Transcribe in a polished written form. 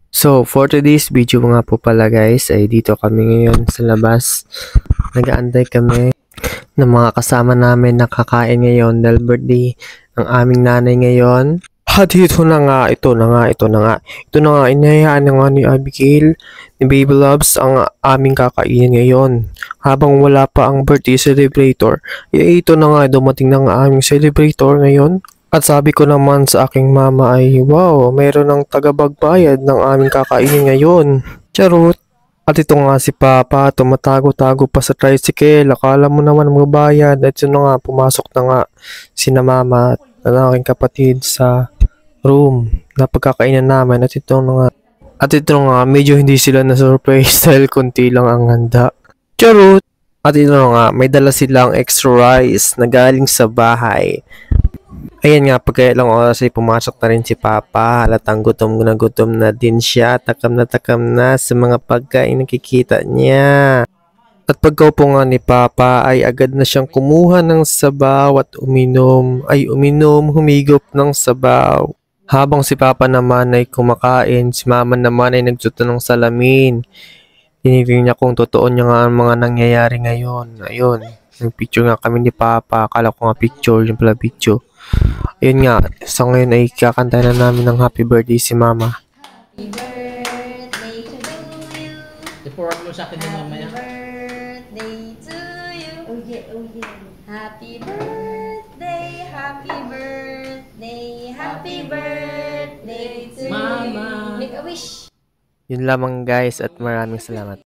So, for today's video nga po pala guys, ay dito kami ngayon sa labas. Nag-aantay kami ng mga kasama namin na kakain ngayon dahil birthday ng aming nanay ngayon. At ito na nga, inayaan na nga ni Abigail, ni Baby Loves ang aming kakainin ngayon. Habang wala pa ang birthday celebrator, ito na nga, dumating na nga aming celebrator ngayon. At sabi ko naman sa aking mama ay, wow, mayroon ng tagabagbayad ng aming kakainin ngayon. Charot! At ito nga si Papa, tumatago-tago pa sa tricycle. Akala mo naman magbayad. At yun na nga, pumasok na nga sina Mama at ang aking kapatid sa room na pagkakainan namin. At ito na nga. At ito nga, medyo hindi sila na-surprise dahil konti lang ang handa. Charot! At ito na nga, may dala silang extra rice na galing sa bahay. Ayan nga, pagkaya lang oras ay pumasok na rin si Papa. Halatang gutom na din siya. Takam na sa mga pagkain nakikita niya. At pagkaupo nga ni Papa ay agad na siyang kumuha ng sabaw at humigop ng sabaw. Habang si Papa naman ay kumakain, si Mama naman ay nagsuto ng salamin. Tinitingnan niya kung totoo niya nga ang mga nangyayari ngayon. Ayun, nagpicture nga kami ni Papa. Akala ko nga picture, yung pala video. Ayun nga, sa ngayon ay kakanta na namin ng happy birthday si Mama. Happy birthday to you. I-forward mo sa akin yung mamaya. Happy birthday to you. Oh yeah. Happy birthday, happy birthday, happy birthday to Mama. you. Make a wish. Yun lamang guys at maraming salamat.